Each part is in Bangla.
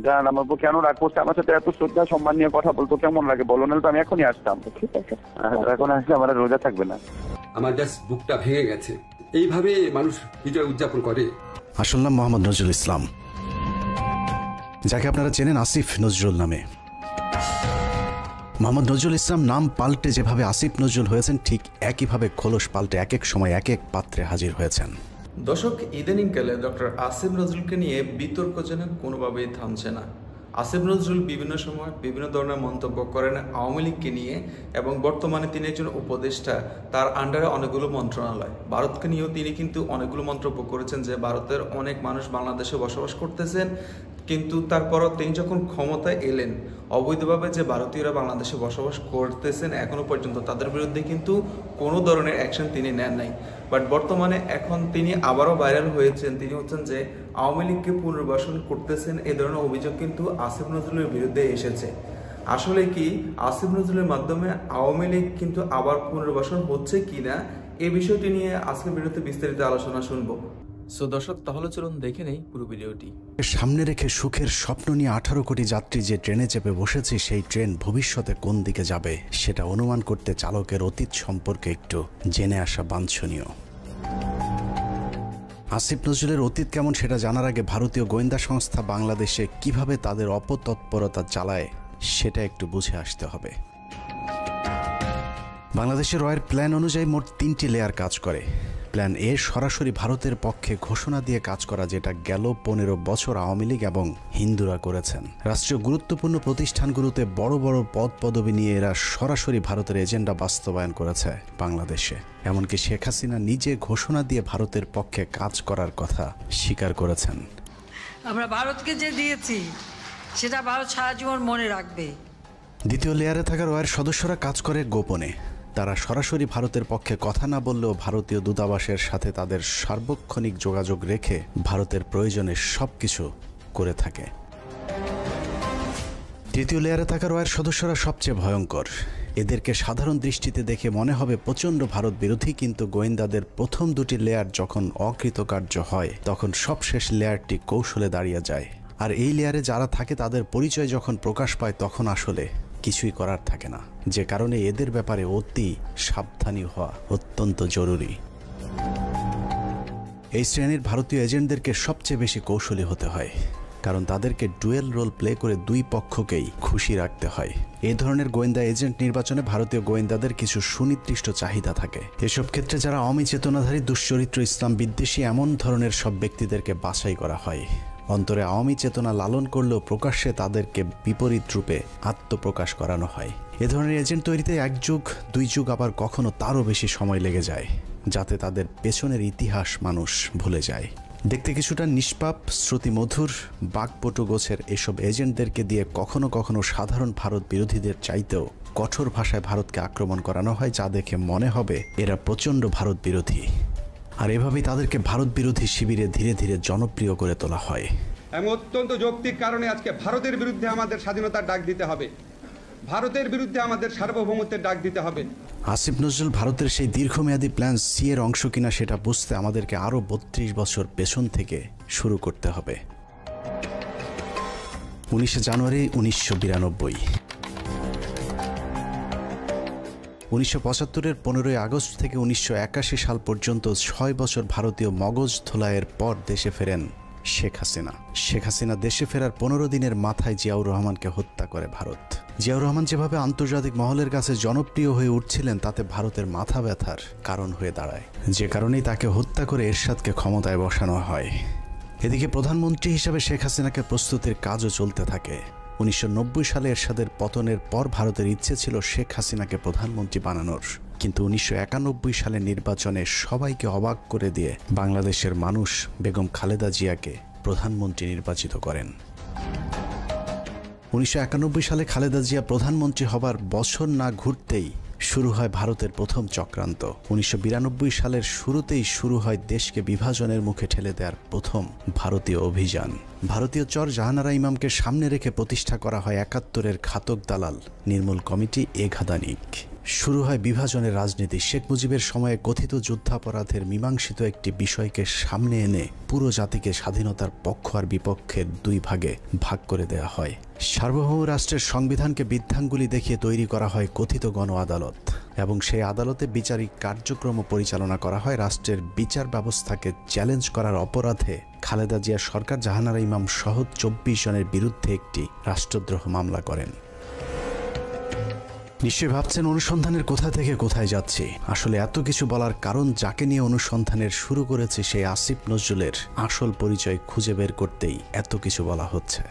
জান আমার উপর কেন রাগ করছে, আমার সাথে এত শ্রদ্ধা সম্মান নিয়ে কথা বলতো কেমন লাগে বলো, না তো আমি এখনই আসতাম। ঠিক আছে, এখন আসলে আমার রোজা থাকবে না। আমার জাস্ট বুকটা ভেঙে গেছে। এইভাবে মানুষ বিজয় উদযাপন করে। আসল নাম মোহাম্মদ নজরুল ইসলাম, যাকে আপনারা চেনেন আসিফ নজরুল নামে। মোহাম্মদ নজরুল ইসলাম নাম পাল্টে যেভাবে আসিফ নজরুল হয়েছেন, ঠিক একইভাবে খোলস পাল্টে এক এক সময় এক এক পাত্রে হাজির হয়েছেন। দর্শক, ইদানিংকালে ডক্টর আসিফ নজরুলকে নিয়ে বিতর্ক যেন কোনোভাবেই থামছে না। আসিফ নজরুল বিভিন্ন সময় বিভিন্ন ধরনের মন্তব্য করেন আওয়ামী লীগকে নিয়ে, এবং বর্তমানে তিনি একজন উপদেষ্টা, তার আন্ডারে অনেকগুলো মন্ত্রণালয়। ভারতকে নিয়েও তিনি কিন্তু অনেকগুলো মন্তব্য করেছেন যে ভারতের অনেক মানুষ বাংলাদেশে বসবাস করতেছেন, কিন্তু তারপরও তিনি যখন ক্ষমতায় এলেন, অবৈধভাবে যে ভারতীয়রা বাংলাদেশে বসবাস করতেছেন এখনো পর্যন্ত তাদের বিরুদ্ধে কিন্তু কোনো ধরনের অ্যাকশন তিনি নেন নাই। বাট বর্তমানে এখন তিনি আবারও ভাইরাল হয়েছেন। তিনি হচ্ছেন যে আওয়ামী লীগকে পুনর্বাসন করতেছেন, এই ধরনের অভিযোগ কিন্তু আসিফ নজরুলের বিরুদ্ধে এসেছে। আসলে কি আসিফ নজরুলের মাধ্যমে আওয়ামী লীগ কিন্তু আবার পুনর্বাসন হচ্ছে কিনা, এই বিষয়টি নিয়ে আজকের ভিডিওতে বিস্তারিত আলোচনা শুনবো। সো দর্শক, তাহলে চলুন দেখে নেই পুরো ভিডিওটি। সামনে রেখে সুখের স্বপ্ন নিয়ে 18 কোটি যাত্রী যে ট্রেনে চেপে বসেছি, সেই ট্রেন ভবিষ্যতে কোন দিকে যাবে সেটা অনুমান করতে চালকের অতীত সম্পর্কে একটু জেনে আসা বাঞ্ছনীয়। আসিফ নজরুলের অতীত কেমন সেটা জানার আগে ভারতীয় গোয়েন্দা সংস্থা বাংলাদেশে কিভাবে তাদের অপতৎপরতা চালায় সেটা একটু বুঝে আসতে হবে। বাংলাদেশের রয়ের প্ল্যান অনুযায়ী মোট 3টি লেয়ার কাজ করে। প্ল্যান এ সরাসরি ভারতের পক্ষে ঘোষণা দিয়ে কাজ করা, যেটা গেল 15 বছর আওয়ামী লীগ এবং হিন্দুরা করেছেন। রাষ্ট্রীয় গুরুত্বপূর্ণ প্রতিষ্ঠানগুলোতে বড় বড় পদ পদবি নিয়ে এরা সরাসরি ভারতের এজেন্ডা বাস্তবায়ন করেছে বাংলাদেশে। এমনকি শেখ হাসিনা নিজে ঘোষণা দিয়ে ভারতের পক্ষে কাজ করার কথা স্বীকার করেছেন। আমরা ভারতকে যে দিয়েছি সেটা ভারত সারা জীবন মনে রাখবে। দ্বিতীয় লেয়ারে থাকা রয়ের সদস্যরা কাজ করে গোপনে। তারা সরাসরি ভারতের পক্ষে কথা না বললেও ভারতীয় দূতাবাসের সাথে তাদের সার্বক্ষণিক যোগাযোগ রেখে ভারতের প্রয়োজনে সবকিছু করে থাকে। তৃতীয় লেয়ারে থাকা রয়ের সদস্যরা সবচেয়ে ভয়ঙ্কর। এদেরকে সাধারণ দৃষ্টিতে দেখে মনে হবে প্রচণ্ড ভারত বিরোধী, কিন্তু গোয়েন্দাদের প্রথম 2টি লেয়ার যখন অকৃতকার্য হয় তখন সবশেষ লেয়ারটি কৌশলে দাঁড়িয়ে যায়। আর এই লেয়ারে যারা থাকে তাদের পরিচয় যখন প্রকাশ পায় তখন আসলে কিছুই করার থাকে না, যে কারণে এদের ব্যাপারে অতি সাবধানী হওয়া অত্যন্ত জরুরি। এই শ্রেণীর ভারতীয় এজেন্টদেরকে সবচেয়ে বেশি কৌশলী হতে হয়, কারণ তাদেরকে ডুয়েল রোল প্লে করে দুই পক্ষকেই খুশি রাখতে হয়। এই ধরনের গোয়েন্দা এজেন্ট নির্বাচনে ভারতীয় গোয়েন্দাদের কিছু সুনির্দিষ্ট চাহিদা থাকে। এসব ক্ষেত্রে যারা অমি চেতনাধারী, দুশ্চরিত্র, ইসলাম বিদ্বেষী এমন ধরনের সব ব্যক্তিদেরকে বাছাই করা হয়। অন্তরে আওয়ামী চেতনা লালন করলেও প্রকাশ্যে তাদেরকে বিপরীত রূপে আত্মপ্রকাশ করানো হয়। এ ধরনের এজেন্ট তৈরিতে 1 যুগ 2 যুগ, আবার কখনো তারও বেশি সময় লেগে যায়, যাতে তাদের পেছনের ইতিহাস মানুষ ভুলে যায়। দেখতে কিছুটা নিষ্পাপ, শ্রুতিমধুর, বাকপটু গোছের এসব এজেন্টদেরকে দিয়ে কখনো কখনো সাধারণ ভারত বিরোধীদের চাইতেও কঠোর ভাষায় ভারতকে আক্রমণ করানো হয়, যা দেখে মনে হবে এরা প্রচণ্ড ভারত বিরোধী। আর এভাবেই তাদেরকে ভারত বিরোধী শিবিরে ধীরে ধীরে জনপ্রিয় করে তোলা হয়। এবং অত্যন্ত যৌক্তিক কারণে আজকে ভারতের বিরুদ্ধে আমাদের স্বাধীনতার ডাক দিতে হবে, ভারতের বিরুদ্ধে আমাদের সার্বভৌমত্বের ডাক দিতে হবে। আসিফ নজরুল ভারতের সেই দীর্ঘমেয়াদী প্ল্যান সি এর অংশ কিনা সেটা বুঝতে আমাদেরকে আরও 32 বছর পেছন থেকে শুরু করতে হবে। 19 জানুয়ারি 1992। 1975-এর 15 আগস্ট থেকে 1981 সাল পর্যন্ত 6 বছর ভারতীয় মগজ ধোলাইয়ের পর দেশে ফেরেন শেখ হাসিনা। শেখ হাসিনা দেশে ফেরার 15 দিনের মাথায় জিয়াউর রহমানকে হত্যা করে ভারত। জিয়াউর রহমান যেভাবে আন্তর্জাতিক মহলের কাছে জনপ্রিয় হয়ে উঠছিলেন, তাতে ভারতের মাথা ব্যথার কারণ হয়ে দাঁড়ায়, যে কারণেই তাকে হত্যা করে এরশাদকে ক্ষমতায় বসানো হয়। এদিকে প্রধানমন্ত্রী হিসাবে শেখ হাসিনাকে প্রস্তুতির কাজও চলতে থাকে। 1990 সালে এরশাদের পতনের পর ভারতের ইচ্ছে ছিল শেখ হাসিনাকে প্রধানমন্ত্রী বানানোর, কিন্তু 1991 সালের নির্বাচনে সবাইকে অবাক করে দিয়ে বাংলাদেশের মানুষ বেগম খালেদা জিয়াকে প্রধানমন্ত্রী নির্বাচিত করেন। 1991 সালে খালেদা জিয়া প্রধানমন্ত্রী হবার বছর না ঘুরতেই শুরু হয় ভারতের প্রথম চক্রান্ত। 1992 সালের শুরুতেই শুরু হয় দেশকে বিভাজনের মুখে ঠেলে দেওয়ার প্রথম ভারতীয় অভিযান। ভারতীয় চর জাহানারা ইমামকে সামনে রেখে প্রতিষ্ঠা করা হয় 71-এর ঘাতক দালাল নির্মূল কমিটি এঘাদানিক। শুরু হয় বিভাজনের রাজনীতি। শেখ মুজিবের সময়ে কথিত যুদ্ধাপরাধের মীমাংসিত একটি বিষয়কে সামনে এনে পুরো জাতিকে স্বাধীনতার পক্ষ আর বিপক্ষের দুই ভাগে ভাগ করে দেয়া হয়। সার্বভৌম রাষ্ট্রের সংবিধানকে বৃদ্ধাঙ্গুলি দেখিয়ে তৈরি করা হয় কথিত গণ আদালত, এবং সেই আদালতে বিচারিক কার্যক্রম পরিচালনা করা হয় রাষ্ট্রের বিচার ব্যবস্থাকে চ্যালেঞ্জ করার অপরাধে খালেদা জিয়া সরকার জাহানারা ইমাম সহ 24 জনের বিরুদ্ধে একটি রাষ্ট্রদ্রোহ মামলা করেন। নিশ্চয়ই ভাবছেন অনুসন্ধানের কোথা থেকে কোথায় যাচ্ছি। আসলে এত কিছু বলার কারণ, যাকে নিয়ে অনুসন্ধানের শুরু করেছে সেই আসিফ নজরুলের আসল পরিচয় খুঁজে বের করতেই এত কিছু বলা হচ্ছে।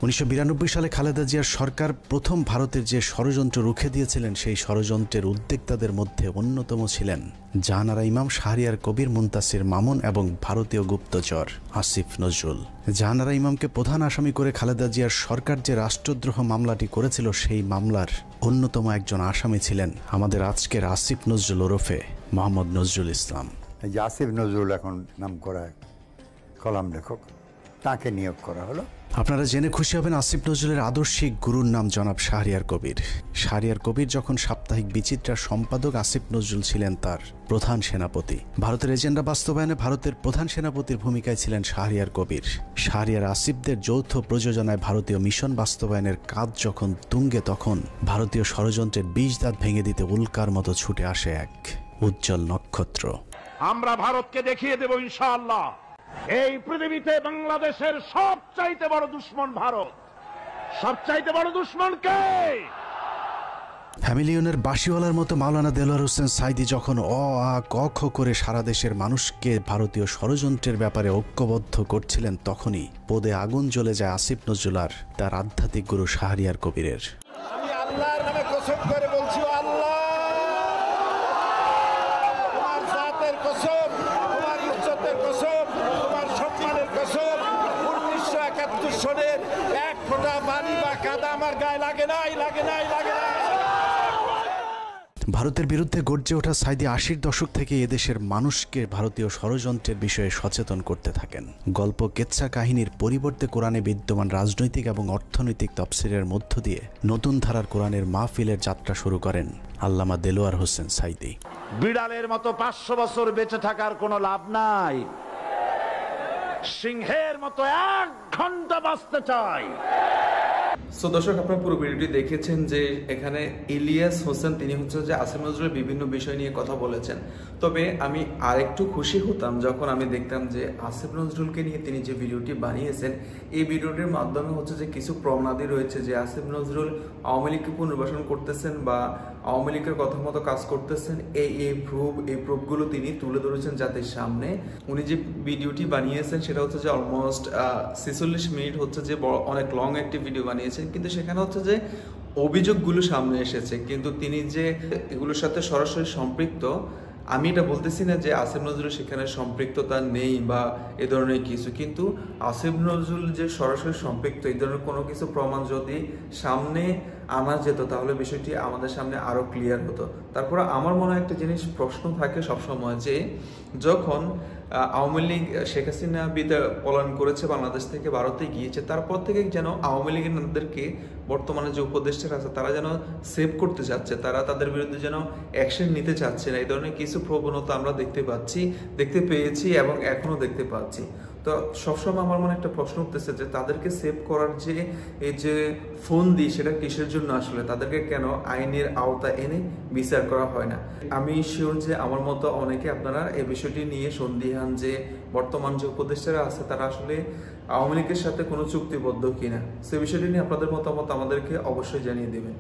1992 সালে খালেদা জিয়ার সরকার প্রথম ভারতের যে ষড়যন্ত্র রুখে দিয়েছিলেন, সেই ষড়যন্ত্রের উদ্যোক্তাদের মধ্যে অন্যতম ছিলেন জাহানারা ইমাম, শাহরিয়ার কবির, মুনতাসির মামুন এবং ভারতীয় গুপ্তচর আসিফ নজরুল। জাহানারা ইমামকে প্রধান আসামি করে খালেদা জিয়ার সরকার যে রাষ্ট্রদ্রোহ মামলাটি করেছিল, সেই মামলার অন্যতম একজন আসামি ছিলেন আমাদের আজকের আসিফ নজরুল ওরফে মোহাম্মদ নজরুল ইসলাম। এই যে আসিফ নজরুল এখন নাম করা কলাম লেখক, তাকে নিয়োগ করা হলো। আপনারা জেনে খুশি হবেন, আসিফ নজরুলের আদর্শিক গুরুর নাম জনাব শাহরিয়ার কবির। শাহরিয়ার কবির যখন সাপ্তাহিক বিচিত্রার সম্পাদক, আসিফ নজরুল ছিলেন তার প্রধান সেনাপতি। ভারতের এজেন্ডা বাস্তবায়নে ভারতের প্রধান সেনাপতির ভূমিকায় ছিলেন শাহরিয়ার কবির। শাহরিয়ার আসিফদের যৌথ প্রযোজনায় ভারতীয় মিশন বাস্তবায়নের কাজ যখন তুঙ্গে, তখন ভারতীয় ষড়যন্ত্রের 20 দাঁত ভেঙে দিতে উল্কার মতো ছুটে আসে এক উজ্জ্বল নক্ষত্র। আমরা ভারতকে দেখিয়ে দেব ইনশাআল্লাহ, এই পৃথিবীতে বাংলাদেশের সবচাইতে বড় দুশ্মন ভারত। সবচাইতে বড় দুশ্মন কে? ফ্যামিলিয়নের বাঁশিওয়ালার মতো মাওলানা দেলোয়ার হোসেন সাইদি যখন অ আ ক খ করে সারা দেশের মানুষকে ভারতীয় ষড়যন্ত্রের ব্যাপারে ঐক্যবদ্ধ করছিলেন, তখনই পদে আগুন জ্বলে যায় আসিফ নজরুল আর তার আধ্যাত্মিক গুরু শাহরিয়ার কবিরের। আমি আল্লাহর নামে কসম করে বলছি, আল্লাহ তোমার জাতের কসম, তোমার ইজ্জতের কসম, তোমার সম্মানের কসম, 1971 সনের এক ফোঁটা পানি বা কাদা আমার গায়ে লাগে নাই, লাগে নাই, লাগে নাই। ভারতের বিরুদ্ধে গর্জে ওঠা সাইদি 80-র দশক থেকে এদেশের মানুষকে ভারতীয় ষড়যন্ত্রের বিষয়ে সচেতন করতে থাকেন। গল্প, কেচ্ছা কাহিনীর পরিবর্তে কোরআনে বিদ্যমান রাজনৈতিক এবং অর্থনৈতিক তফসিরের মধ্য দিয়ে নতুন ধারার কোরআনের মাহফিলের যাত্রা শুরু করেন আল্লামা দেলোয়ার হোসেন সাইদি। বিড়ালের মতো 500 বছর বেঁচে থাকার কোনো লাভ নাই, সিংহের মতো 1 ঘন্টা বাঁচতে চাই। সো দর্শক, আপনারা পুরো ভিডিওটি দেখেছেন যে এখানে ইলিয়াস হোসেন তিনি হচ্ছে যে আসিফ নজরুলের বিভিন্ন বিষয় নিয়ে কথা বলেছেন। তবে আমি আরেকটু খুশি হতাম যখন আমি দেখতাম যে আসিফ নজরুলকে নিয়ে তিনি যে ভিডিওটি বানিয়েছেন, এই ভিডিওটির মাধ্যমে হচ্ছে যে কিছু প্রমাণাদি রয়েছে যে আসিফ নজরুল আওয়ামী লীগকে পুনর্বাসন করতেছেন বা আওয়ামী লীগের কথা মতো কাজ করতেছেন। এই প্রুফগুলো তিনি তুলে ধরেছেন জাতির সামনে। উনি যে ভিডিওটি বানিয়েছেন সেটা হচ্ছে যে অলমোস্ট 46 মিনিট হচ্ছে যে অনেক লং একটি ভিডিও বানিয়েছেন, কিন্তু সেখানে হচ্ছে যে অভিযোগগুলো সামনে এসেছে, কিন্তু তিনি যে এগুলোর সাথে সরাসরি সম্পৃক্ত, আমি এটা বলতেছি না যে আসিফ নজরুল সেখানে সম্পৃক্ততা নেই বা এ ধরনের কিছু, কিন্তু আসিফ নজরুল যে সরাসরি সম্পৃক্ত এই ধরনের কোনো কিছু প্রমাণ যদি সামনে আনা যেত, তাহলে বিষয়টি আমাদের সামনে আরো ক্লিয়ার হতো। তারপরে আমার মনে হয় একটা জিনিস প্রশ্ন থাকে সবসময় যে যখন আওয়ামী লীগ শেখ হাসিনা পলায়ন করেছে, বাংলাদেশ থেকে ভারতে গিয়েছে, তারপর থেকে যেন আওয়ামী লীগের নেতাদেরকে বর্তমানে যে উপদেষ্টারা আছে তারা যেন সেভ করতে চাচ্ছে, তারা তাদের বিরুদ্ধে যেন অ্যাকশন নিতে চাচ্ছে না, এই ধরনের কিছু প্রবণতা আমরা দেখতে পেয়েছি এবং এখনো দেখতে পাচ্ছি। তো সবসময় আমার মনে একটা প্রশ্ন উঠতেছে যে তাদেরকে সেভ করার যে এই যে ফোন দিই সেটা কিসের জন্য, আসলে তাদেরকে কেন আইনের আওতা এনে বিচার করা হয় না। আমি শিওর যে আমার মতো অনেকে আপনারা এই বিষয়টি নিয়ে সন্দিহান যে বর্তমান যে উপদেষ্টারা আছে তারা আসলে আওয়ামী লীগের সাথে কোনো চুক্তিবদ্ধ কিনা। সে বিষয়টি নিয়ে আপনাদের মতামত আমাদেরকে অবশ্যই জানিয়ে দেবেন।